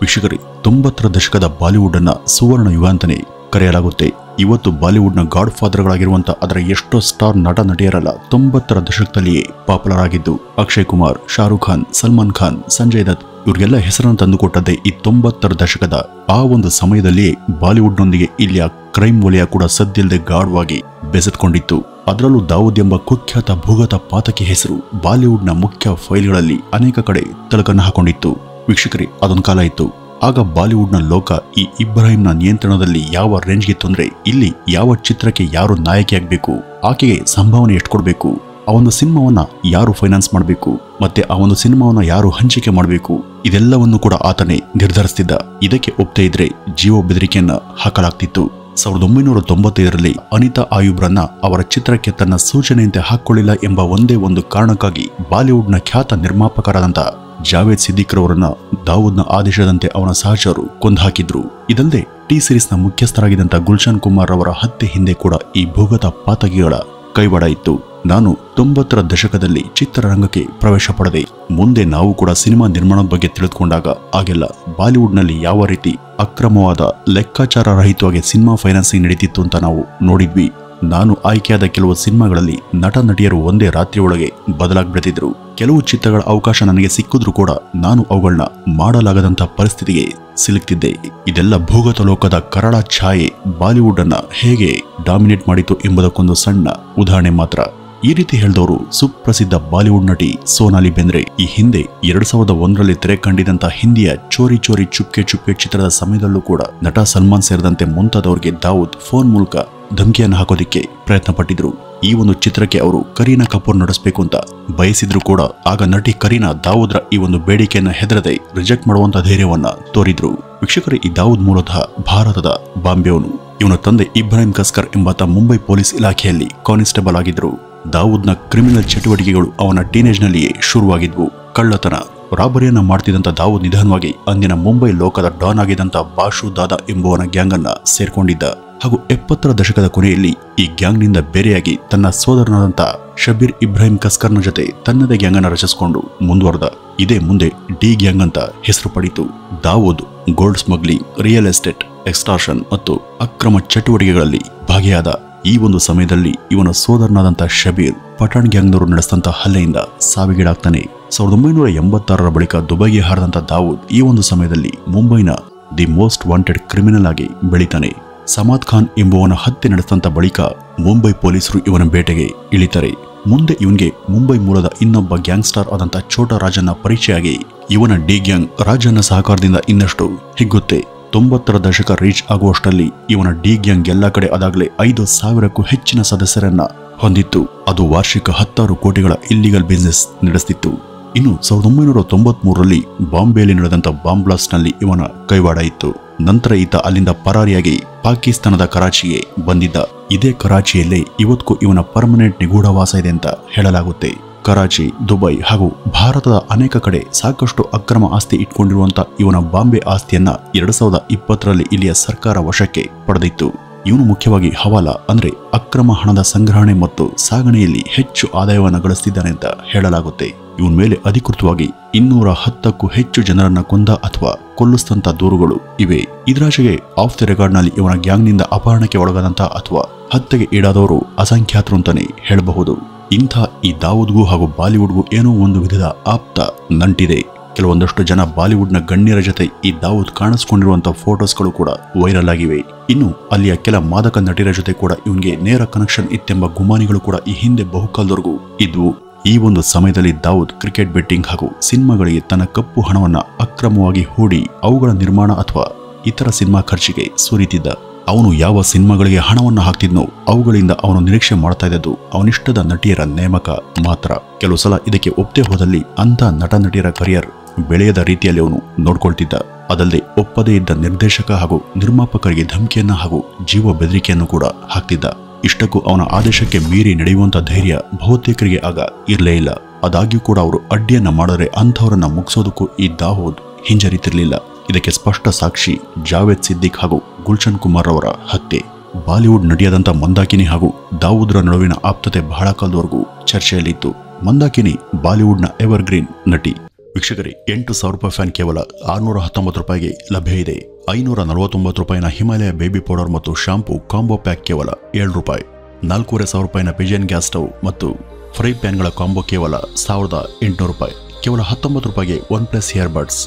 ವೀಕ್ಷಕರೇ, 90ರ ದಶಕದ ಬಾಲಿವುಡ್ ಅನ್ನ ಸುವರ್ಣ ಯುಗ ಅಂತಾನೆ ಕರೆಯಲಾಗುತ್ತೆ. ಇವತ್ತು ಬಾಲಿವುಡ್ನ ಗಾಡ್ ಫಾದರ್ಗಳಾಗಿರುವಂತ ಅದರ ಎಷ್ಟೋ ಸ್ಟಾರ್ ನಟ ನಟಿಯರಲ್ಲ 90ರ ದಶಕದಲ್ಲಿಯೇ ಪಾಪ್ಯುಲರ್ ಆಗಿದ್ದು. ಅಕ್ಷಯ್ ಕುಮಾರ್, ಶಾರುಖ್ ಖಾನ್, ಸಲ್ಮಾನ್ ಖಾನ್, ಸಂಜಯ್ ದತ್ ಇವರಿಗೆಲ್ಲ ಹೆಸರನ್ನು ತಂದುಕೊಟ್ಟದ್ದೇ ಈ 90ರ ದಶಕದ ಆ ಒಂದು ಸಮಯದಲ್ಲಿಯೇ ಬಾಲಿವುಡ್ನೊಂದಿಗೆ ಇಲ್ಲಿಯ ಕ್ರೈಮ್ ವಲಯ ಕೂಡ ಸದ್ದಿಲ್ಲದೆ ಗಾಢವಾಗಿ ಬೆಸೆದುಕೊಂಡಿತ್ತು. ಅದರಲ್ಲೂ ದಾವೂದ್ ಎಂಬ ಕುಖ್ಯಾತ ಭೂಗತ ಪಾತಕಿ ಹೆಸರು ಬಾಲಿವುಡ್ನ ಮುಖ್ಯ ಫೈಲ್ಗಳಲ್ಲಿ ಅನೇಕ ಕಡೆ ತಳಕನ್ನು ಹಾಕೊಂಡಿತ್ತು. ವೀಕ್ಷಕರೇ, ಅದೊಂದು ಕಾಲ ಇತ್ತು. ಆಗ ಬಾಲಿವುಡ್ನ ಲೋಕ ಈ ಇಬ್ರಾಹಿಂನ ನಿಯಂತ್ರಣದಲ್ಲಿ ಯಾವ ರೇಂಜ್ಗಿತ್ತು ಅಂದ್ರೆ, ಇಲ್ಲಿ ಯಾವ ಚಿತ್ರಕ್ಕೆ ಯಾರು ನಾಯಕಿಯಾಗಬೇಕು, ಆಕೆಗೆ ಸಂಭಾವನೆ ಎಷ್ಟು ಕೊಡಬೇಕು, ಆ ಒಂದು ಸಿನಿಮಾವನ್ನ ಯಾರು ಫೈನಾನ್ಸ್ ಮಾಡಬೇಕು, ಮತ್ತೆ ಆ ಒಂದು ಸಿನಿಮಾವನ್ನ ಯಾರು ಹಂಚಿಕೆ ಮಾಡಬೇಕು, ಇದೆಲ್ಲವನ್ನು ಕೂಡ ಆತನೇ ನಿರ್ಧರಿಸ್ತಿದ್ದ. ಇದಕ್ಕೆ ಒಪ್ಪದೇ ಇದ್ರೆ ಜೀವ ಬೆದರಿಕೆಯನ್ನ ಹಾಕಲಾಗ್ತಿತ್ತು. 1995ರಲ್ಲಿ ಅನಿತಾ ಆಯುಬ್ರನ್ನ ಅವರ ಚಿತ್ರಕ್ಕೆ ತನ್ನ ಸೂಚನೆಯಂತೆ ಹಾಕೊಳ್ಳಿಲ್ಲ ಎಂಬ ಒಂದೇ ಒಂದು ಕಾರಣಕ್ಕಾಗಿ ಬಾಲಿವುಡ್ನ ಖ್ಯಾತ ನಿರ್ಮಾಪಕರಾದಂತ ಜಾವೇದ್ ಸಿದ್ದಿಕ್ರವರನ್ನ ದಾವೂದ್ನ ಆದೇಶದಂತೆ ಅವನ ಸಹಚರರು ಕೊಂದು ಹಾಕಿದ್ರು. ಇದಲ್ಲದೆ ಟಿ ಸೀರೀಸ್ನ ಮುಖ್ಯಸ್ಥರಾಗಿದ್ದಂತ ಗುಲ್ಶನ್ ಕುಮಾರ್ ಅವರ ಹತ್ಯೆ ಹಿಂದೆ ಕೂಡ ಈ ಭೂಗತ ಪಾತಕಿಗಳ ಕೈವಾಡ ಇತ್ತು. ನಾನು 90ರ ದಶಕದಲ್ಲಿ ಚಿತ್ರರಂಗಕ್ಕೆ ಪ್ರವೇಶ ಪಡೆದೆ. ಮುಂದೆ ನಾವು ಕೂಡ ಸಿನಿಮಾ ನಿರ್ಮಾಣದ ಬಗ್ಗೆ ತಿಳಿದುಕೊಂಡಾಗ ಆಗೆಲ್ಲ ಬಾಲಿವುಡ್ನಲ್ಲಿ ಯಾವ ರೀತಿ ಅಕ್ರಮವಾದ ಲೆಕ್ಕಾಚಾರ ರಹಿತವಾಗಿ ಸಿನಿಮಾ ಫೈನಾನ್ಸಿಂಗ್ ನಡೀತಿತ್ತು ಅಂತ ನಾವು ನೋಡಿದ್ವಿ. ನಾನು ಆಯ್ಕೆಯಾದ ಕೆಲವು ಸಿನಿಮಾಗಳಲ್ಲಿ ನಟ ನಟಿಯರು ಒಂದೇ ರಾತ್ರಿಯೊಳಗೆ ಬದಲಾಗ್ಬಿಡ್ತಿದ್ರು. ಕೆಲವು ಚಿತ್ರಗಳ ಅವಕಾಶ ನನಗೆ ಸಿಕ್ಕಿದ್ರೂ ಕೂಡ ನಾನು ಅವುಗಳನ್ನ ಮಾಡಲಾಗದಂತ ಪರಿಸ್ಥಿತಿಗೆ ಸಿಲುಕ್ತಿದ್ದೆ. ಇದೆಲ್ಲ ಭೂಗತ ಲೋಕದ ಕರಾಳ ಛಾಯೆ ಬಾಲಿವುಡ್ ಅನ್ನ ಹೇಗೆ ಡಾಮಿನೇಟ್ ಮಾಡಿತು ಎಂಬುದಕ್ಕೊಂದು ಸಣ್ಣ ಉದಾಹರಣೆ ಮಾತ್ರ. ಈ ರೀತಿ ಹೇಳಿದವರು ಸುಪ್ರಸಿದ್ಧ ಬಾಲಿವುಡ್ ನಟಿ ಸೋನಾಲಿ ಬೆಂದ್ರೆ. ಈ ಹಿಂದೆ 2001ರಲ್ಲಿ ತೆರೆ ಕಂಡಿದ್ದಂತ ಹಿಂದಿಯ ಚೋರಿ ಚೋರಿ ಚುಪ್ಕೆ ಚುಪ್ಕೆ ಚಿತ್ರದ ಸಮಯದಲ್ಲೂ ಕೂಡ ನಟ ಸಲ್ಮಾನ್ ಸೇರಿದಂತೆ ಮುಂತಾದವರಿಗೆ ದಾವೂದ್ ಫೋನ್ ಮೂಲಕ ಧಮಕಿಯನ್ನು ಹಾಕೋದಿಕ್ಕೆ ಪ್ರಯತ್ನ ಪಟ್ಟಿದ್ರು. ಈ ಒಂದು ಚಿತ್ರಕ್ಕೆ ಅವರು ಕರೀನಾ ಕಪೂರ್ ನಡೆಸಬೇಕು ಅಂತ ಬಯಸಿದ್ರು ಕೂಡ ಆಗ ನಟಿ ಕರೀನಾ ದಾವೂದ್ರ ಈ ಒಂದು ಬೇಡಿಕೆಯನ್ನ ಹೆದರದೆ ರಿಜೆಕ್ಟ್ ಮಾಡುವಂತ ಧೈರ್ಯವನ್ನ ತೋರಿದ್ರು. ವೀಕ್ಷಕರೇ, ಈ ದಾವೂದ್ ಮೂಲತಃ ಭಾರತದ ಬಾಂಬೆಯವನು. ಇವನ ತಂದೆ ಇಬ್ರಾಹಿಂ ಕಸ್ಕರ್ ಎಂಬಾತ ಮುಂಬೈ ಪೊಲೀಸ್ ಇಲಾಖೆಯಲ್ಲಿ ಕಾನ್ಸ್ಟೇಬಲ್ ಆಗಿದ್ರು. ದಾವೂದ್ನ ಕ್ರಿಮಿನಲ್ ಚಟುವಟಿಕೆಗಳು ಅವನ ಟೀನೇಜ್ನಲ್ಲಿಯೇ ಶುರುವಾಗಿದ್ವು. ಕಳ್ಳತನ, ರಾಬರಿಯನ್ನ ಮಾಡ್ತಿದ್ದಂತ ದಾವೂದ್ ನಿಧಾನವಾಗಿ ಅಂದಿನ ಮುಂಬೈ ಲೋಕದ ಡಾನ್ ಆಗಿದ್ದಂತ ಬಾಷು ದಾದಾ ಎಂಬುವನ ಗ್ಯಾಂಗ್ ಅನ್ನ ಸೇರ್ಕೊಂಡಿದ್ದ. ಹಾಗೂ 70ರ ದಶಕದ ಕೊನೆಯಲ್ಲಿ ಈ ಗ್ಯಾಂಗ್ನಿಂದ ಬೇರೆಯಾಗಿ ತನ್ನ ಸೋದರನಾದಂತ ಶಬೀರ್ ಇಬ್ರಾಹಿಂ ಕಸ್ಕರ್ನ ಜೊತೆ ತನ್ನದೇ ಗ್ಯಾಂಗ್ ಅನ್ನ ರಚಿಸಿಕೊಂಡು ಮುಂದುವರೆದ. ಇದೇ ಮುಂದೆ ಡಿ ಗ್ಯಾಂಗ್ ಅಂತ ಹೆಸರು ಪಡೆಯಿತು. Dawood gold smuggling, real estate, extortion ಮತ್ತು ಅಕ್ರಮ ಚಟುವಟಿಕೆಗಳಲ್ಲಿ ಭಾಗಿಯಾದ. ಈ ಒಂದು ಸಮಯದಲ್ಲಿ ಇವನ ಸೋದರನಾದಂತ ಶಬೀರ್ ಪಠಾಣ್ ಗ್ಯಾಂಗ್ನವರು ನಡೆಸಿದಂತ ಹಲ್ಲೆಯಿಂದ ಸಾವಿಗೀಡಾಗ್ತಾನೆ. 1986ರ ಬಳಿಕ ದುಬೈಗೆ ಹಾರದಂತ ದಾವೂದ್ ಈ ಒಂದು ಸಮಯದಲ್ಲಿ ಮುಂಬೈನ ದಿ ಮೋಸ್ಟ್ ವಾಂಟೆಡ್ ಕ್ರಿಮಿನಲ್ ಆಗಿ ಬೆಳಿತಾನೆ. ಸಮಾದ್ ಖಾನ್ ಎಂಬುವನ ಹತ್ಯೆ ನಡೆಸಿದಂತ ಬಳಿಕ ಮುಂಬೈ ಪೊಲೀಸರು ಇವನ ಬೇಟೆಗೆ ಇಳಿತಾರೆ. ಮುಂದೆ ಇವನ್ಗೆ ಮುಂಬೈ ಮೂಲದ ಇನ್ನೊಬ್ಬ ಗ್ಯಾಂಗ್ಸ್ಟಾರ್ ಆದಂತ ಛೋಟಾ ರಾಜನ್ನ ಪರಿಚಯ. ಇವನ ಡಿ ಗ್ಯಾಂಗ್ ರಾಜನ್ನ ಸಹಕಾರದಿಂದ ಇನ್ನಷ್ಟು ಹಿಗ್ಗುತ್ತೆ. 90ರ ದಶಕ ರೀಚ್ ಆಗುವಷ್ಟರಲ್ಲಿ ಇವನ ಡಿ ಗ್ಯಾಂಗ್ ಎಲ್ಲಾ ಕಡೆ ಅದಾಗಲೇ 5,000ಕ್ಕೂ ಹೆಚ್ಚಿನ ಸದಸ್ಯರನ್ನ ಹೊಂದಿತ್ತು. ಅದು ವಾರ್ಷಿಕ 10 ಕೋಟಿಗಳ ಇಲ್ಲಿಗಲ್ ಬಿಸಿನೆಸ್ ನಡೆಸುತ್ತಿತ್ತು. ಇನ್ನು 1993ರಲ್ಲಿ ಬಾಂಬೆಯಲ್ಲಿ ನಡೆದಂತ ಬಾಂಬ್ ಬ್ಲಾಸ್ಟ್ ನಲ್ಲಿ ಇವನ ಕೈವಾಡ ಇತ್ತು. ನಂತರ ಈತ ಅಲ್ಲಿಂದ ಪರಾರಿಯಾಗಿ ಪಾಕಿಸ್ತಾನದ ಕರಾಚಿಗೆ ಬಂದಿದ್ದ. ಇದೇ ಕರಾಚಿಯಲ್ಲೇ ಇವತ್ತಿಗೂ ಇವನ ಪರ್ಮನೆಂಟ್ ನಿಗೂಢವಾಸ ಇದೆ ಅಂತ ಹೇಳಲಾಗುತ್ತೆ. ಕರಾಚಿ, ದುಬೈ ಹಾಗೂ ಭಾರತದ ಅನೇಕ ಕಡೆ ಸಾಕಷ್ಟು ಅಕ್ರಮ ಆಸ್ತಿ ಇಟ್ಕೊಂಡಿರುವಂತ ಇವನ ಬಾಂಬೆ ಆಸ್ತಿಯನ್ನ 2020ರಲ್ಲಿ ಇಲ್ಲಿಯ ಸರ್ಕಾರ ವಶಕ್ಕೆ ಪಡೆದಿತ್ತು. ಇವನು ಮುಖ್ಯವಾಗಿ ಹವಾಲಾ ಅಂದ್ರೆ ಅಕ್ರಮ ಹಣದ ಸಂಗ್ರಹಣೆ ಮತ್ತು ಸಾಗಣೆಯಲ್ಲಿ ಹೆಚ್ಚು ಆದಾಯವನ್ನು ಗಳಿಸ್ತಿದ್ದಾನೆ ಅಂತ ಹೇಳಲಾಗುತ್ತೆ. ಇವನ ಮೇಲೆ ಅಧಿಕೃತವಾಗಿ 210ಕ್ಕೂ ಹೆಚ್ಚು ಜನರನ್ನ ಕೊಂದ ಅಥವಾ ಕೊಲ್ಲಿಸಿದಂತ ದೂರುಗಳು ಇವೆ. ಇದರಾಚೆಗೆ ಆಫ್ ದಿ ರೆಕಾರ್ಡ್ ನಲ್ಲಿ ಇವನ ಗ್ಯಾಂಗ್ನಿಂದ ಅಪಹರಣಕ್ಕೆ ಒಳಗಾದಂತ ಅಥವಾ ಹತ್ಯೆಗೆ ಈಡಾದವರು ಅಸಂಖ್ಯಾತರು ಅಂತಾನೆ ಹೇಳಬಹುದು. ಇಂಥ ಈ ದಾವೂದ್ಗೂ ಹಾಗೂ ಬಾಲಿವುಡ್ಗೂ ಏನೋ ಒಂದು ವಿಧದ ಆಪ್ತ ನಂಟಿದೆ. ಕೆಲವೊಂದಷ್ಟು ಜನ ಬಾಲಿವುಡ್ನ ಗಣ್ಯರ ಜೊತೆ ಈ ದಾವೂದ್ ಕಾಣಿಸ್ಕೊಂಡಿರುವಂತಹ ಫೋಟೋಸ್ಗಳು ಕೂಡ ವೈರಲ್ ಆಗಿವೆ. ಇನ್ನು ಅಲ್ಲಿಯ ಕೆಲ ಮಾದಕ ನಟಿಯರ ಜೊತೆ ಕೂಡ ಇವನ್ಗೆ ನೇರ ಕನೆಕ್ಷನ್ ಇತ್ತೆಂಬ ಗುಮಾನಿಗಳು ಕೂಡ ಈ ಹಿಂದೆ ಬಹುಕಾಲದವರೆಗೂ ಇದ್ವು. ಈ ಒಂದು ಸಮಯದಲ್ಲಿ ದಾವೂದ್ ಕ್ರಿಕೆಟ್ ಬೆಟ್ಟಿಂಗ್ ಹಾಗೂ ಸಿನಿಮಾಗಳಿಗೆ ತನ್ನ ಕಪ್ಪು ಹಣವನ್ನ ಅಕ್ರಮವಾಗಿ ಹೂಡಿ ಅವುಗಳ ನಿರ್ಮಾಣ ಅಥವಾ ಇತರ ಸಿನಿಮಾ ಖರ್ಚಿಗೆ ಸುರಿತಿದ್ದ. ಅವನು ಯಾವ ಸಿನಿಮಾಗಳಿಗೆ ಹಣವನ್ನು ಹಾಕ್ತಿದ್ನೋ ಅವುಗಳಿಂದ ಅವನು ನಿರೀಕ್ಷೆ ಮಾಡ್ತಾ ಇದ್ದದ್ದು ಅವನಿಷ್ಟದ ನಟಿಯರ ನೇಮಕ ಮಾತ್ರ. ಕೆಲವು ಸಲ ಇದಕ್ಕೆ ಒಪ್ಪದೆ ಹೋದಲ್ಲಿ ಅಂತ ನಟ ನಟಿಯರ ಕರಿಯರ್ ಬೆಳೆಯದ ರೀತಿಯಲ್ಲಿ ಅವನು ನೋಡ್ಕೊಳ್ತಿದ್ದ. ಅದಲ್ಲದೆ ಒಪ್ಪದೇ ಇದ್ದ ನಿರ್ದೇಶಕ ಹಾಗೂ ನಿರ್ಮಾಪಕರಿಗೆ ಧಮಕಿಯನ್ನ ಹಾಗೂ ಜೀವ ಬೆದರಿಕೆಯನ್ನು ಕೂಡ ಹಾಕ್ತಿದ್ದ. ಇಷ್ಟಕ್ಕೂ ಅವನ ಆದೇಶಕ್ಕೆ ಮೀರಿ ನಡೆಯುವಂತ ಧೈರ್ಯ ಬಹುತೇಕರಿಗೆ ಆಗ ಇರಲೇ ಇಲ್ಲ. ಆದಾಗ್ಯೂ ಕೂಡ ಅವರು ಅಡ್ಡಿಯನ್ನ ಮಾಡಿದ್ರೆ ಅಂಥವರನ್ನ ಮುಗಿಸೋದಕ್ಕೂ ಈ ದಾವೂದ್ ಹಿಂಜರಿತಿರ್ಲಿಲ್ಲ. ಇದಕ್ಕೆ ಸ್ಪಷ್ಟ ಸಾಕ್ಷಿ ಜಾವೇದ್ ಸಿದ್ದಿಕ್ ಹಾಗೂ ಗುಲ್ಶನ್ ಕುಮಾರ್ ಅವರ ಹತ್ಯೆ. ಬಾಲಿವುಡ್ ನಟಿಯಾದಂಥ ಮಂದಾಕಿನಿ ಹಾಗೂ ದಾವೂದ್ರ ನಡುವಿನ ಆಪ್ತತೆ ಬಹಳ ಕಾಲದವರೆಗೂ ಚರ್ಚೆಯಲ್ಲಿತ್ತು. ಮಂದಾಕಿನಿ ಬಾಲಿವುಡ್ನ ಎವರ್ಗ್ರೀನ್ ನಟಿ. ವೀಕ್ಷಕರೇ, 8,000 ರೂಪಾಯಿ ಫ್ಯಾನ್ ಕೇವಲ 619 ರೂಪಾಯಿಗೆ ಲಭ್ಯ ಇದೆ. 549 ರೂಪಾಯಿನ ಹಿಮಾಲಯ ಬೇಬಿ ಪೌಡರ್ ಮತ್ತು ಶಾಂಪೂ ಕಾಂಬೋ ಪ್ಯಾಕ್ ಕೇವಲ 7 ರೂಪಾಯಿ. 4,500 ರೂಪಾಯಿನ ಪಿಜನ್ ಗ್ಯಾಸ್ ಸ್ಟವ್ ಮತ್ತು ಫ್ರೈ ಪ್ಯಾನ್ಗಳ ಕಾಂಬೋ ಕೇವಲ 1,800 ರೂಪಾಯಿ. ಕೇವಲ 19 ರೂಪಾಯಿಗೆ OnePlus ಇಯರ್ಬಡ್ಸ್.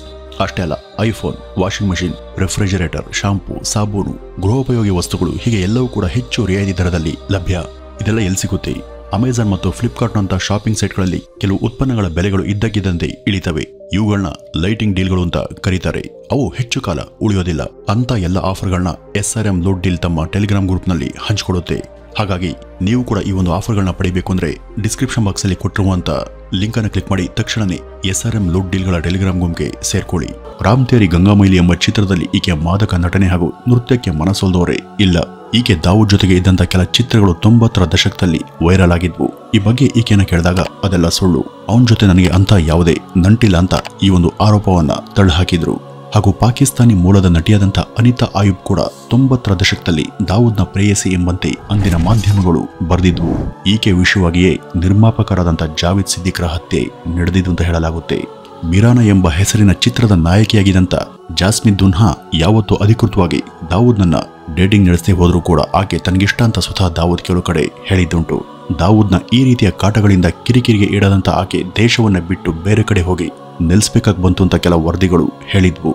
ಅಷ್ಟೇ ಅಲ್ಲ, iPhone, washing machine, refrigerator, shampoo, ಸಾಬೂನು, ಗೃಹೋಪಯೋಗಿ ವಸ್ತುಗಳು ಹೀಗೆ ಎಲ್ಲವೂ ಕೂಡ ಹೆಚ್ಚು ರಿಯಾಯಿತಿ ದರದಲ್ಲಿ ಲಭ್ಯ. ಇದೆಲ್ಲ ಎಲ್ಲಿ ಸಿಗುತ್ತೆ? ಅಮೆಜಾನ್ ಮತ್ತು ಫ್ಲಿಪ್ಕಾರ್ಟ್ನಂಥ ಶಾಪಿಂಗ್ ಸೈಟ್ಗಳಲ್ಲಿ ಕೆಲವು ಉತ್ಪನ್ನಗಳ ಬೆಲೆಗಳು ಇದ್ದಕ್ಕಿದ್ದಂತೆ ಇಳಿತವೆ. ಇವುಗಳನ್ನ ಲೈಟಿಂಗ್ ಡೀಲ್ಗಳು ಅಂತ ಕರೀತಾರೆ. ಅವು ಹೆಚ್ಚು ಕಾಲ ಉಳಿಯೋದಿಲ್ಲ. ಅಂತ ಎಲ್ಲ ಆಫರ್ಗಳನ್ನ SRM ಲೋಡ್ ಡೀಲ್ ತಮ್ಮ ಟೆಲಿಗ್ರಾಮ್ ಗ್ರೂಪ್ನಲ್ಲಿ ಹಂಚಿಕೊಡುತ್ತೆ. ಹಾಗಾಗಿ ನೀವು ಕೂಡ ಈ ಒಂದು ಆಫರ್ಗಳನ್ನ ಪಡೆಯಬೇಕು ಅಂದ್ರೆ ಡಿಸ್ಕ್ರಿಪ್ಷನ್ ಬಾಕ್ಸ್ ಅಲ್ಲಿ ಕೊಟ್ಟಿರುವಂತ ಲಿಂಕ್ ಅನ್ನು ಕ್ಲಿಕ್ ಮಾಡಿ ತಕ್ಷಣನೇ SRM ಲೋಡ್ ಡೀಲ್ಗಳ ಟೆಲಿಗ್ರಾಮ್ ಗ್ರೂಪ್ಗೆ ಸೇರ್ಕೊಳ್ಳಿ. ರಾಮ್ ತೇರಿ ಗಂಗಾಮೈಲಿ ಎಂಬ ಚಿತ್ರದಲ್ಲಿ ಈಕೆ ಮಾದಕ ನಟನೆ ಹಾಗೂ ನೃತ್ಯಕ್ಕೆ ಮನಸೊಲ್ದವರೇ ಇಲ್ಲ. ಈಕೆ ದಾವೂದ್ ಜೊತೆಗೆ ಇದ್ದಂತ ಕೆಲ ಚಿತ್ರಗಳು 90ರ ದಶಕದಲ್ಲಿ ವೈರಲ್ ಆಗಿದ್ವು. ಈ ಬಗ್ಗೆ ಈಕೆನ ಕೇಳಿದಾಗ ಅದೆಲ್ಲ ಸುಳ್ಳು, ಅವನ ಜೊತೆ ನನಗೆ ಅಂತ ಯಾವುದೇ ನಂಟಿಲ್ಲ ಅಂತ ಈ ಒಂದು ಆರೋಪವನ್ನ ತಳ್ಳಹಾಕಿದ್ರು. ಹಾಗೂ ಪಾಕಿಸ್ತಾನಿ ಮೂಲದ ನಟಿಯಾದಂಥ ಅನಿತಾ ಆಯುಬ್ ಕೂಡ 90ರ ದಶಕದಲ್ಲಿ ದಾವೂದ್ನ ಪ್ರೇಯಸಿ ಎಂಬಂತೆ ಅಂದಿನ ಮಾಧ್ಯಮಗಳು ಬರೆದಿದ್ವು. ಈಕೆ ವಿಷಯವಾಗಿಯೇ ನಿರ್ಮಾಪಕರಾದಂಥ ಜಾವೇದ್ ಸಿದ್ದಿಕ್ರ ಹತ್ಯೆ ನಡೆದಿದ್ದು ಅಂತ ಹೇಳಲಾಗುತ್ತೆ. ಮಿರಾನಾ ಎಂಬ ಹೆಸರಿನ ಚಿತ್ರದ ನಾಯಕಿಯಾಗಿದ್ದಂಥ ಜಾಸ್ಮಿನ್ ದುನ್ಹಾ ಯಾವತ್ತೂ ಅಧಿಕೃತವಾಗಿ ದಾವೂದ್ನನ್ನ ಡೇಟಿಂಗ್ ನಡೆಸದೆ ಹೋದ್ರೂ ಕೂಡ ಆಕೆ ತನಗಿಷ್ಟ ಅಂತ ಸ್ವತಃ ದಾವೂದ್ ಕೆಲವು ಕಡೆ ಹೇಳಿದ್ದುಂಟು. ದಾವೂದ್ನ ಈ ರೀತಿಯ ಕಾಟಗಳಿಂದ ಕಿರಿಕಿರಿಗೆ ಈಡಾದಂಥ ಆಕೆ ದೇಶವನ್ನ ಬಿಟ್ಟು ಬೇರೆ ಕಡೆ ಹೋಗಿ ನೆಲೆಸಬೇಕಾಗಿ ಬಂತು ಅಂತ ಕೆಲ ವರದಿಗಳು ಹೇಳಿದ್ವು.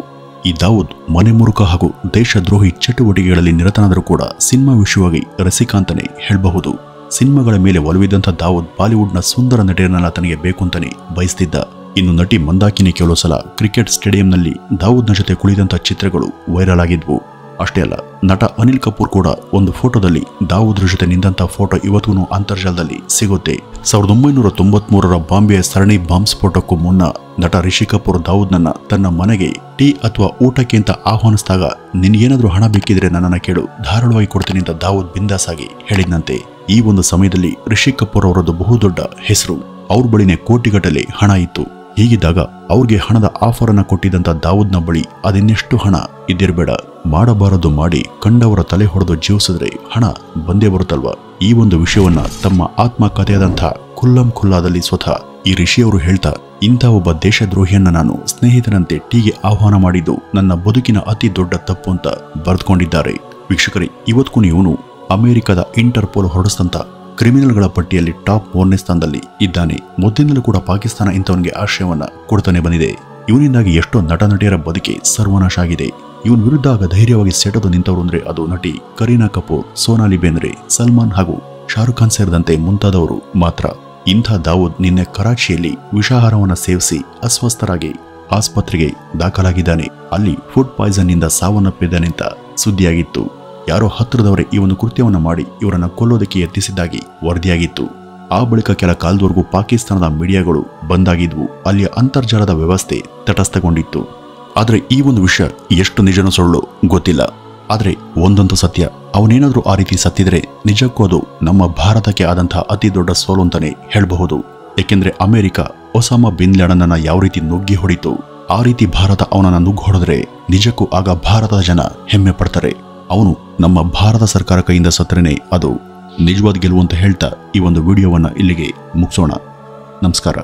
ಈ ದಾವೂದ್ ಮನೆ ಮುರುಕ ಹಾಗೂ ದೇಶದ್ರೋಹಿ ಚಟುವಟಿಕೆಗಳಲ್ಲಿ ನಿರತನಾದರೂ ಕೂಡ ಸಿನಿಮಾ ವಿಷಯವಾಗಿ ರಸಿಕ ಅಂತಾನೆ ಹೇಳಬಹುದು. ಸಿನಿಮಾಗಳ ಮೇಲೆ ಒಲವಿದ್ದಂಥ ದಾವೂದ್ ಬಾಲಿವುಡ್ನ ಸುಂದರ ನಟಿಯರನ್ನೆಲ್ಲ ತನಗೆ ಬೇಕು ಅಂತಾನೆ ಬಯಸ್ತಿದ್ದ. ಇನ್ನು ನಟಿ ಮಂದಾಕಿನಿ ಕೆಲವು ಸಲ ಕ್ರಿಕೆಟ್ ಸ್ಟೇಡಿಯಂನಲ್ಲಿ ದಾವೂದ್ನ ಜೊತೆ ಕುಳಿದಂಥ ಚಿತ್ರಗಳು ವೈರಲ್ ಆಗಿದ್ವು. ಅಷ್ಟೇ ಅಲ್ಲ, ನಟ ಅನಿಲ್ ಕಪೂರ್ ಕೂಡ ಒಂದು ಫೋಟೋದಲ್ಲಿ ದಾವೂದ್ರ ಜೊತೆ ನಿಂತ ಫೋಟೋ ಇವತ್ತೂ ಅಂತರ್ಜಾಲದಲ್ಲಿ ಸಿಗುತ್ತೆ. 1993ರ ಬಾಂಬೆಯ ಸರಣಿ ಬಾಂಬ್ ಸ್ಫೋಟಕ್ಕೂ ಮುನ್ನ ನಟ ರಿಷಿ ಕಪೂರ್ ದಾವೂದ್ನನ್ನ ತನ್ನ ಮನೆಗೆ ಟೀ ಅಥವಾ ಊಟಕ್ಕೆ ಅಂತ ಆಹ್ವಾನಿಸಿದಾಗ ನಿನ್ಗೇನಾದ್ರೂ ಹಣ ಬೇಕಿದ್ರೆ ನನ್ನನ್ನ ಕೇಳು, ಧಾರಾಳವಾಗಿ ಕೊಡ್ತೀನಿ ಅಂತ ದಾವೂದ್ ಬಿಂದಾಸ್ ಆಗಿ ಹೇಳಿದ್ನಂತೆ. ಈ ಒಂದು ಸಮಯದಲ್ಲಿ ರಿಷಿ ಕಪೂರ್ ಅವರದ್ದು ಬಹುದೊಡ್ಡ ಹೆಸರು. ಅವ್ರ ಬಳಿನೇ ಕೋಟಿಗಟ್ಟಲೆ ಹಣ ಇತ್ತು. ಹೀಗಿದ್ದಾಗ ಅವ್ರಿಗೆ ಹಣದ ಆಫರ್ ಅನ್ನ ಕೊಟ್ಟಿದ್ದಂತ ದಾವೂದ್ನ ಬಳಿ ಅದಿನ್ನೆಷ್ಟು ಹಣ ಇದ್ದಿರಬೇಡ, ಮಾಡಬಾರದು ಮಾಡಿ ಕಂಡವರ ತಲೆ ಹೊಡೆದು ಜೀವಿಸಿದ್ರೆ ಹಣ ಬಂದೇ ಬರುತ್ತಲ್ವಾ. ಈ ಒಂದು ವಿಷಯವನ್ನ ತಮ್ಮ ಆತ್ಮಕಥೆಯಾದಂಥ ಖುಲ್ಲಂ ಖುಲ್ಲಾದಲ್ಲಿ ಸ್ವತಃ ಈ ರಿಷಿಯವರು ಹೇಳ್ತಾ, ಇಂಥ ಒಬ್ಬ ದೇಶದ್ರೋಹಿಯನ್ನ ನಾನು ಸ್ನೇಹಿತರಂತೆ ಟೀಗೆ ಆಹ್ವಾನ ಮಾಡಿದ್ದು ನನ್ನ ಬದುಕಿನ ಅತಿ ದೊಡ್ಡ ತಪ್ಪು ಅಂತ ಬರೆದುಕೊಂಡಿದ್ದಾರೆ. ವೀಕ್ಷಕರೇ, ಇವತ್ತಿಗೂ ಇವನು ಅಮೆರಿಕದ ಇಂಟರ್ಪೋಲ್ ಹೊರಡಿಸಿದಂತ ಕ್ರಿಮಿನಲ್ಗಳ ಪಟ್ಟಿಯಲ್ಲಿ ಟಾಪ್ 3ನೇ ಸ್ಥಾನದಲ್ಲಿ ಇದ್ದಾನೆ. ಮೊದಲಿಂದಲೂ ಕೂಡ ಪಾಕಿಸ್ತಾನ ಇಂಥವನಿಗೆ ಆಶ್ರಯವನ್ನ ಕೊಡ್ತಾನೆ ಬಂದಿದೆ. ಇವನಿಂದಾಗಿ ಎಷ್ಟೋ ನಟ ನಟಿಯರ ಬದುಕಿ ಸರ್ವನಾಶ ಆಗಿದೆ. ಇವನ ವಿರುದ್ಧ ಆಗ ಧೈರ್ಯವಾಗಿ ಸೆಟೆದು ನಿಂತವರು ಅಂದ್ರೆ ಅದು ನಟಿ ಕರೀನಾ ಕಪೂರ್, ಸೋನಾಲಿ ಬೇಂದ್ರೆ, ಸಲ್ಮಾನ್ ಹಾಗೂ ಶಾರುಖ್ ಖಾನ್ ಸೇರಿದಂತೆ ಮುಂತಾದವರು ಮಾತ್ರ. ಇಂಥ ದಾವೂದ್ ನಿನ್ನೆ ಕರಾಚಿಯಲ್ಲಿ ವಿಷಾಹಾರವನ್ನ ಸೇವಿಸಿ ಅಸ್ವಸ್ಥರಾಗಿ ಆಸ್ಪತ್ರೆಗೆ ದಾಖಲಾಗಿದ್ದಾನೆ. ಅಲ್ಲಿ ಫುಡ್ ಪಾಯ್ಸನ್ ನಿಂದ ಸಾವನ್ನಪ್ಪಿದ್ದಾನೆ ಅಂತ ಸುದ್ದಿಯಾಗಿತ್ತು. ಯಾರೋ ಹತ್ತಿರದವರೇ ಈ ಒಂದು ಕೃತ್ಯವನ್ನ ಮಾಡಿ ಇವರನ್ನ ಕೊಲ್ಲೋದಕ್ಕೆ ಯತ್ನಿಸಿದ್ದಾಗಿ ವರದಿಯಾಗಿತ್ತು. ಆ ಬಳಿಕ ಕೆಲ ಕಾಲದವರೆಗೂ ಪಾಕಿಸ್ತಾನದ ಮೀಡಿಯಾಗಳು ಬಂದಾಗಿದ್ವು. ಅಲ್ಲಿಯ ಅಂತರ್ಜಾಲದ ವ್ಯವಸ್ಥೆ ತಟಸ್ಥಗೊಂಡಿತ್ತು. ಆದ್ರೆ ಈ ಒಂದು ವಿಷಯ ಎಷ್ಟು ನಿಜನೋ ಸುಳ್ಳು ಗೊತ್ತಿಲ್ಲ. ಆದ್ರೆ ಒಂದಂತೂ ಸತ್ಯ, ಅವನೇನಾದ್ರೂ ಆ ರೀತಿ ಸತ್ತಿದ್ರೆ ನಿಜಕ್ಕೂ ಅದು ನಮ್ಮ ಭಾರತಕ್ಕೆ ಆದಂತಹ ಅತಿ ದೊಡ್ಡ ಸೋಲು ಅಂತಾನೆ ಹೇಳಬಹುದು. ಏಕೆಂದ್ರೆ ಅಮೆರಿಕ ಒಸಾಮಾ ಬಿನ್ ಲಾಡೆನ್ನನ್ನ ಯಾವ ರೀತಿ ನುಗ್ಗಿ ಹೊಡಿತು, ಆ ರೀತಿ ಭಾರತ ಅವನನ್ನ ನುಗ್ಗಿ ಹೊಡೆದ್ರೆ ನಿಜಕ್ಕೂ ಆಗ ಭಾರತದ ಜನ ಹೆಮ್ಮೆ ಪಡ್ತಾರೆ. ಅವನು ನಮ್ಮ ಭಾರತ ಸರ್ಕಾರ ಕೈಯಿಂದ ಸತ್ತರೇನೆ ಅದು ನಿಜವಾದ ಗೆಲುವು ಅಂತ ಹೇಳ್ತಾ ಈ ಒಂದು ವಿಡಿಯೋವನ್ನ ಇಲ್ಲಿಗೆ ಮುಗಿಸೋಣ. ನಮಸ್ಕಾರ.